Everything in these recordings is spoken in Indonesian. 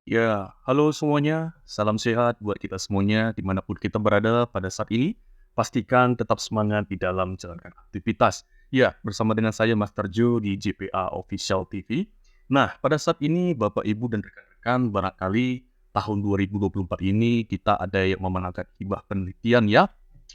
Ya, halo semuanya. Salam sehat buat kita semuanya dimanapun kita berada pada saat ini. Pastikan tetap semangat di dalam menjalankan aktivitas. Ya, bersama dengan saya Mas Terjo di JPA Official TV. Nah, pada saat ini Bapak Ibu dan rekan-rekan barangkali tahun 2024 ini kita ada yang memenangkan hibah penelitian ya,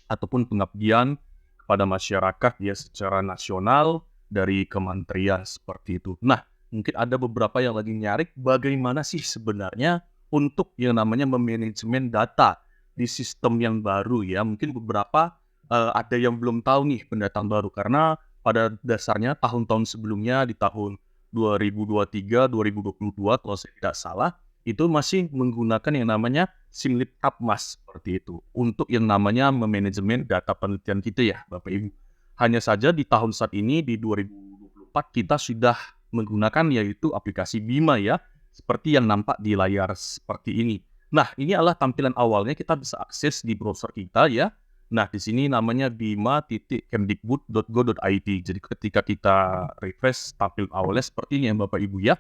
ataupun pengabdian kepada masyarakat ya secara nasional dari kementerian seperti itu. Nah, mungkin ada beberapa yang lagi nyari bagaimana sih sebenarnya untuk yang namanya memanajemen data di sistem yang baru ya. Mungkin beberapa ada yang belum tahu nih pendatang baru karena pada dasarnya tahun-tahun sebelumnya di tahun 2023, 2022 kalau saya tidak salah itu masih menggunakan yang namanya Simlip Kapmas seperti itu untuk yang namanya memanajemen data penelitian kita ya Bapak Ibu. Hanya saja di tahun saat ini di 2024 kita sudah menggunakan yaitu aplikasi Bima ya, seperti yang nampak di layar seperti ini. Nah, ini adalah tampilan awalnya kita bisa akses di browser kita ya. Nah, di sini namanya bima.kemdikbud.go.id. Jadi ketika kita refresh tampilan awalnya seperti ini ya Bapak Ibu ya.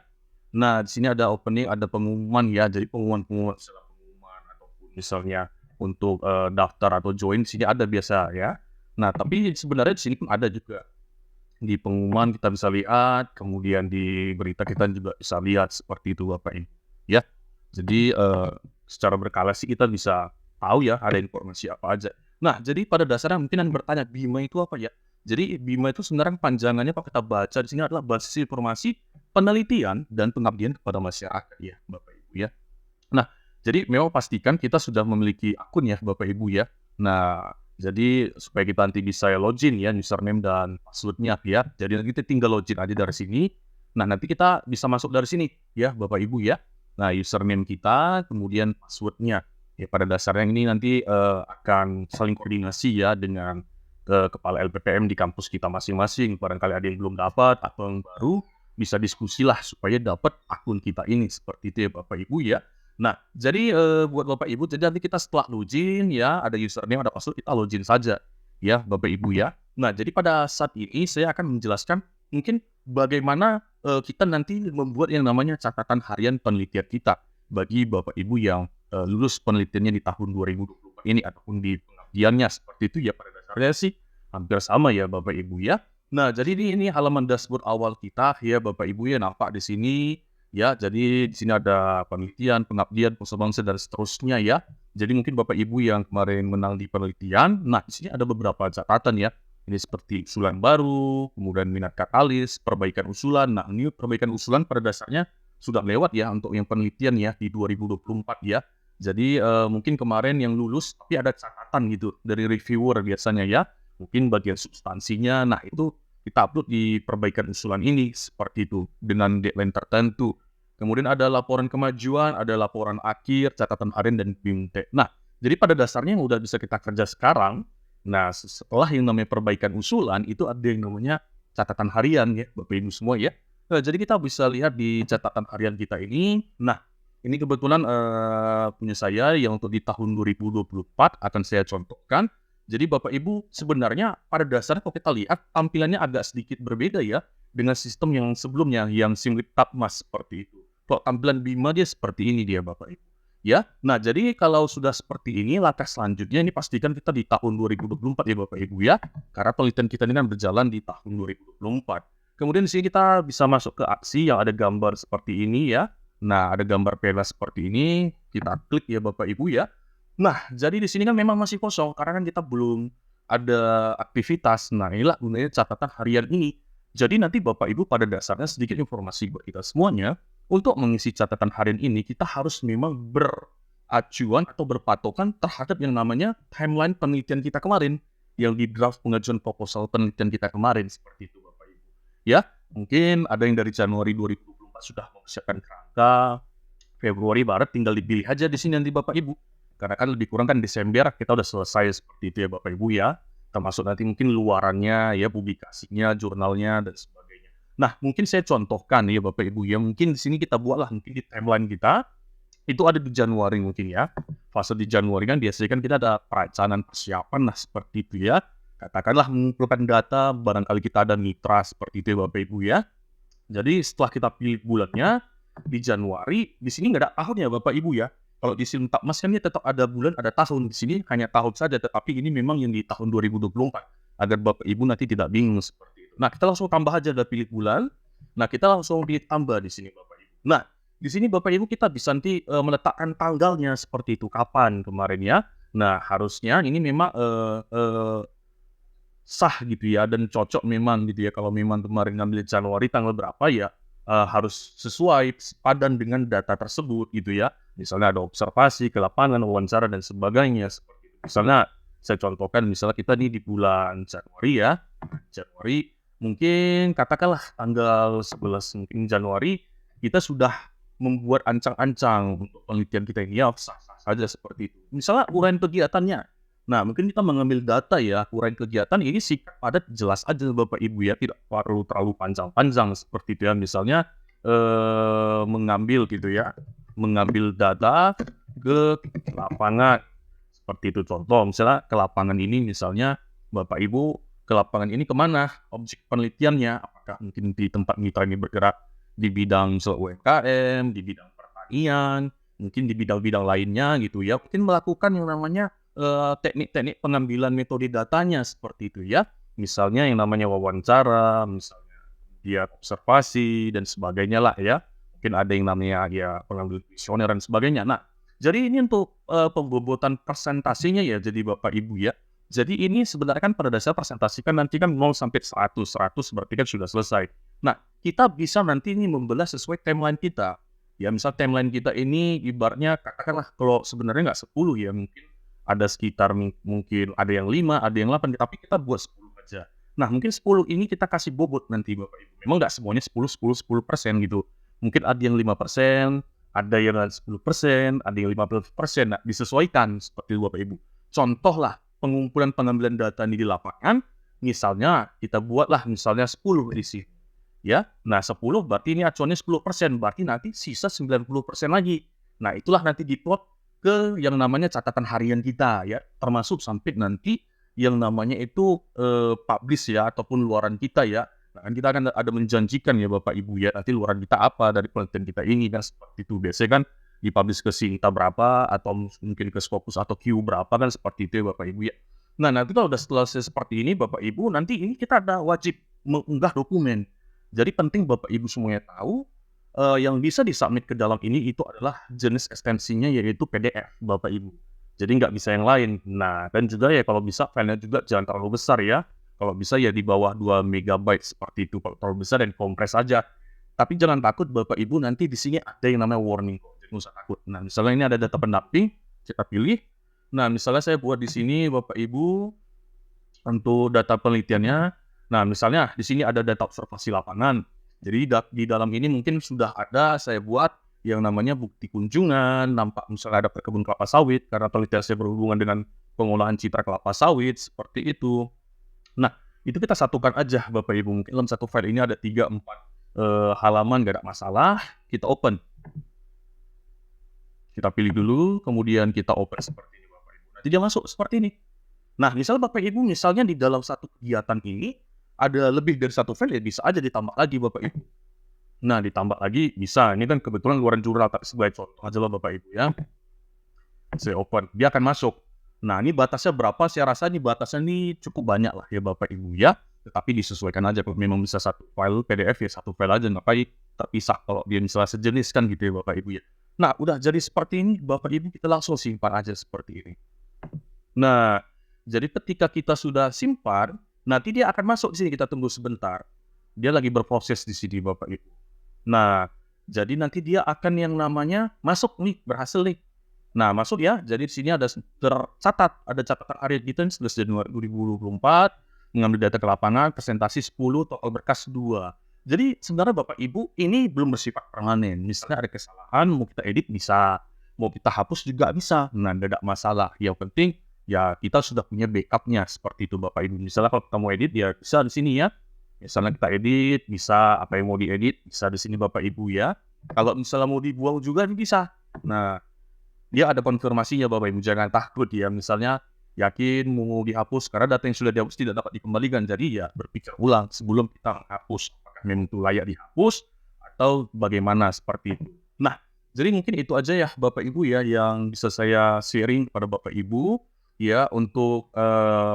Nah, di sini ada opening, ada pengumuman ya. Jadi pengumuman setelah pengumuman ataupun misalnya untuk daftar atau join di sini ada biasa ya. Nah, tapi sebenarnya di sini pun ada juga di pengumuman kita bisa lihat, kemudian di berita kita juga bisa lihat seperti itu Bapak Ibu, ya. Jadi, secara berkala sih kita bisa tahu ya ada informasi apa aja. Nah, jadi pada dasarnya mungkin Anda bertanya, Bima itu apa ya? Jadi Bima itu sebenarnya panjangannya kalau kita baca di sini adalah basis informasi penelitian dan pengabdian kepada masyarakat ya, Bapak Ibu ya. Nah, jadi memang pastikan kita sudah memiliki akun ya Bapak Ibu ya. Nah, jadi supaya kita nanti bisa login ya username dan password-nya ya. Jadi nanti kita tinggal login aja dari sini. Nah, nanti kita bisa masuk dari sini ya Bapak Ibu ya. Nah, username kita kemudian password-nya. Ya pada dasarnya ini nanti akan saling koordinasi ya dengan kepala LPPM di kampus kita masing-masing. Barangkali ada yang belum dapat atau yang baru bisa diskusilah supaya dapat akun kita ini seperti itu ya Bapak Ibu ya. Nah, jadi, buat Bapak Ibu, jadi nanti kita setelah login ya, ada username, ada password, kita login saja, ya Bapak Ibu ya. Nah, jadi pada saat ini saya akan menjelaskan mungkin bagaimana, kita nanti membuat yang namanya catatan harian penelitian kita, bagi Bapak Ibu yang, lulus penelitiannya di tahun 2024 ini ataupun di pengabdiannya seperti itu ya, pada dasarnya sih hampir sama ya Bapak Ibu ya. Nah, jadi ini halaman dashboard awal kita ya Bapak Ibu ya, nampak di sini. Ya, jadi di sini ada penelitian, pengabdian, bangsa dan seterusnya ya. Jadi mungkin Bapak Ibu yang kemarin menang di penelitian, nah di sini ada beberapa catatan ya. Ini seperti usulan baru, kemudian minat katalis, perbaikan usulan. Nah, ini perbaikan usulan pada dasarnya sudah lewat ya untuk yang penelitian ya di 2024 ya. Jadi mungkin kemarin yang lulus tapi ada catatan gitu dari reviewer biasanya ya. Mungkin bagian substansinya, nah itu kita upload di perbaikan usulan ini seperti itu dengan deadline tertentu. Kemudian ada laporan kemajuan, ada laporan akhir, catatan harian dan BIMTE. Nah, jadi pada dasarnya yang udah bisa kita kerja sekarang. Nah, setelah yang namanya perbaikan usulan itu ada yang namanya catatan harian ya, Bapak Ibu semua ya. Nah, jadi kita bisa lihat di catatan harian kita ini. Nah, ini kebetulan punya saya yang untuk di tahun 2024 akan saya contohkan. Jadi Bapak Ibu sebenarnya pada dasarnya kalau kita lihat tampilannya agak sedikit berbeda ya dengan sistem yang sebelumnya yang Simlip Kapmas seperti itu. Kalau tampilan Bima dia seperti ini dia Bapak Ibu. Ya, nah jadi kalau sudah seperti ini langkah selanjutnya ini pastikan kita di tahun 2024 ya Bapak Ibu ya. Karena penelitian kita ini kan berjalan di tahun 2024. Kemudian di sini kita bisa masuk ke aksi yang ada gambar seperti ini ya. Nah, ada gambar pena seperti ini, kita klik ya Bapak Ibu ya. Nah, jadi di sini kan memang masih kosong karena kan kita belum ada aktivitas. Nah, inilah gunanya catatan harian ini. Jadi nanti Bapak Ibu pada dasarnya sedikit informasi buat kita semuanya. Untuk mengisi catatan harian ini, kita harus memang beracuan atau berpatokan terhadap yang namanya timeline penelitian kita kemarin. Yang di draft pengajuan proposal penelitian kita kemarin. Seperti itu Bapak Ibu. Ya, mungkin ada yang dari Januari 2024 sudah mempersiapkan kerangka. Februari, Maret tinggal dipilih aja di sini nanti Bapak Ibu. Karena kan lebih kurang kan Desember kita udah selesai seperti itu ya Bapak Ibu ya. Termasuk nanti mungkin luarannya ya, publikasinya, jurnalnya dan sebagainya. Nah, mungkin saya contohkan ya Bapak Ibu ya. Mungkin di sini kita buatlah mungkin di timeline kita itu ada di Januari mungkin ya. Fase di Januari kan biasanya kan kita ada perencanaan persiapan nah seperti itu ya. katakanlah mengumpulkan data, barangkali kita ada mitra seperti itu ya Bapak Ibu ya. Jadi setelah kita pilih bulannya, di Januari, di sini nggak ada tahunnya Bapak Ibu ya. Kalau di Simtak Mas kan ini tetap ada bulan, ada tahun. Di sini hanya tahun saja, tetapi ini memang yang di tahun 2024. Agar Bapak Ibu nanti tidak bingung seperti itu. Nah, kita langsung tambah aja, udah pilih bulan. Nah, kita langsung ditambah di sini Bapak Ibu. Nah, di sini Bapak Ibu kita bisa nanti meletakkan tanggalnya seperti itu, kapan kemarin ya. Nah, harusnya ini memang sah gitu ya dan cocok memang gitu ya. Kalau memang kemarin ngambil Januari tanggal berapa ya harus sesuai padan dengan data tersebut gitu ya. Misalnya ada observasi ke lapangan, wawancara dan sebagainya seperti itu. Misalnya saya contohkan misalnya kita nih di bulan Januari ya. Januari mungkin katakanlah tanggal 11 mungkin Januari kita sudah membuat ancang-ancang untuk penelitian kita ini ya sah-sah saja seperti itu. Misalnya uraian kegiatannya. Nah, mungkin kita mengambil data ya, uraian kegiatan ini singkat padat jelas aja Bapak Ibu ya, tidak perlu terlalu panjang-panjang seperti itu ya. Misalnya mengambil gitu ya, mengambil data ke lapangan. Seperti itu contoh, misalnya ke lapangan ini misalnya Bapak Ibu ke lapangan ini kemana? Objek penelitiannya, apakah mungkin di tempat mitra ini bergerak di bidang UMKM, di bidang pertanian, mungkin di bidang-bidang lainnya gitu ya. Mungkin melakukan yang namanya teknik-teknik pengambilan metode datanya seperti itu ya. Misalnya yang namanya wawancara, misalnya dia observasi dan sebagainya lah ya. Mungkin ada yang namanya ya pengambil kuesioner dan sebagainya. Nah, jadi ini untuk pembobotan presentasinya ya jadi Bapak Ibu ya. Jadi ini sebenarnya kan pada dasar presentasi kan nanti kan 0 sampai 100, 100 berarti kan sudah selesai. Nah, kita bisa nanti ini membelah sesuai timeline kita. Ya, misal timeline kita ini ibaratnya katakanlah kalau sebenarnya nggak 10 ya, mungkin ada sekitar mungkin ada yang 5, ada yang 8, tapi kita buat 10 aja. Nah, mungkin 10 ini kita kasih bobot nanti Bapak Ibu. Memang nggak semuanya 10, 10, 10% gitu. Mungkin ada yang 5%, ada yang 10%, ada yang 15%. Nah, disesuaikan seperti itu Bapak Ibu. Contoh lah, pengumpulan pengambilan data ini di lapangan, misalnya kita buatlah misalnya 10 di sini. Ya, nah 10 berarti ini acuannya 10%, berarti nanti sisa 90% lagi. Nah, itulah nanti diplot ke yang namanya catatan harian kita ya, termasuk sampai nanti yang namanya itu publish ya ataupun luaran kita ya. Nah, kan kita akan ada menjanjikan ya Bapak Ibu ya, nanti luaran kita apa dari penelitian kita ini kan seperti itu. Biasanya kan dipublish ke Sinta berapa atau mungkin ke Scopus atau Q berapa kan seperti itu ya Bapak Ibu ya. Nah, nanti kalau udah selesai seperti ini Bapak Ibu, nanti ini kita ada wajib mengunggah dokumen. Jadi penting Bapak Ibu semuanya tahu yang bisa disubmit ke dalam ini itu adalah jenis ekstensinya yaitu PDF Bapak Ibu. Jadi nggak bisa yang lain. Nah, dan juga ya kalau bisa filenya juga jangan terlalu besar ya. Kalau bisa ya di bawah 2 MB seperti itu. Kalau terlalu besar dan kompres aja. Tapi jangan takut Bapak Ibu, nanti di sini ada yang namanya warning kok. Jadi nggak usah takut. Nah, misalnya ini ada data pendamping, kita pilih. Nah, misalnya saya buat di sini Bapak Ibu untuk data penelitiannya. Nah, misalnya di sini ada data observasi lapangan. Jadi di dalam ini mungkin sudah ada saya buat yang namanya bukti kunjungan, nampak misalnya ada perkebun kelapa sawit, karena penelitian saya berhubungan dengan pengolahan citra kelapa sawit, seperti itu. Nah, itu kita satukan aja Bapak Ibu. Mungkin dalam satu file ini ada 3-4 halaman, gak ada masalah. Kita open. Kita pilih dulu, kemudian kita open seperti ini Bapak Ibu. Nanti dia masuk seperti ini. Nah, misalnya Bapak Ibu, misalnya di dalam satu kegiatan ini, ada lebih dari satu file ya bisa aja ditambah lagi Bapak Ibu. Nah, ditambah lagi bisa. Ini kan kebetulan luaran jurnal, tapi sebagai contoh aja lah Bapak Ibu ya. Saya open, dia akan masuk. Nah, ini batasnya berapa? Saya rasa ini batasnya ini cukup banyak lah ya Bapak Ibu ya. Tetapi disesuaikan aja. Kalau memang bisa satu file PDF ya satu file aja. Nggak terpisah kalau dia misalnya sejenis kan gitu ya Bapak Ibu ya. Nah, udah jadi seperti ini Bapak Ibu, kita langsung simpan aja seperti ini. Nah, jadi ketika kita sudah simpan, nanti dia akan masuk di sini, kita tunggu sebentar. Dia lagi berproses di sini Bapak Ibu. Nah, jadi nanti dia akan yang namanya masuk nih, berhasil nih. Nah, masuk ya. Jadi di sini ada tercatat, ada catatan harian kita 11 Januari 2024, mengambil data ke lapangan, presentasi 10, total berkas 2. Jadi sebenarnya Bapak Ibu ini belum bersifat permanen. Misalnya ada kesalahan, mau kita edit bisa, mau kita hapus juga bisa. Nah, tidak masalah. Yang penting ya kita sudah punya backupnya seperti itu Bapak Ibu. Misalnya kalau kita mau edit ya bisa di sini ya. Misalnya kita edit, bisa apa yang mau diedit, bisa di sini Bapak Ibu ya. Kalau misalnya mau dibuang juga bisa. Nah, dia ada konfirmasinya Bapak Ibu, jangan takut ya. Misalnya yakin mau dihapus karena data yang sudah dihapus tidak dapat dikembalikan. Jadi ya berpikir ulang sebelum kita menghapus, apakah memang itu layak dihapus atau bagaimana seperti itu. Nah, jadi mungkin itu aja ya Bapak Ibu ya yang bisa saya sharing kepada Bapak Ibu ya untuk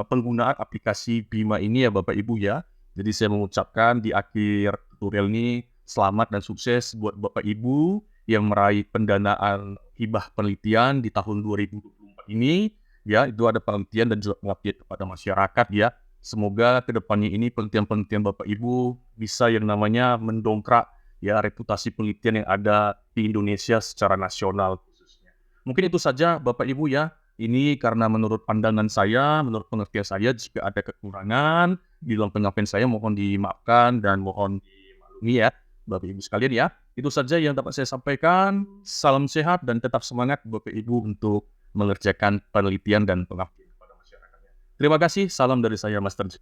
penggunaan aplikasi Bima ini ya Bapak Ibu ya. Jadi saya mengucapkan di akhir tutorial ini selamat dan sukses buat Bapak Ibu yang meraih pendanaan hibah penelitian di tahun 2024 ini. Ya, itu ada penelitian dan juga pengabdian kepada masyarakat ya. Semoga kedepannya ini penelitian-penelitian Bapak Ibu bisa yang namanya mendongkrak ya reputasi penelitian yang ada di Indonesia secara nasional khususnya. Mungkin itu saja Bapak Ibu ya. Ini karena menurut pandangan saya, menurut pengertian saya, jika ada kekurangan di dalam penyampaian saya mohon dimaafkan dan mohon dimaklumi ya Bapak Ibu sekalian ya. Itu saja yang dapat saya sampaikan. Salam sehat dan tetap semangat Bapak Ibu untuk mengerjakan penelitian dan pengabdian kepada masyarakatnya. Terima kasih, salam dari saya Master J.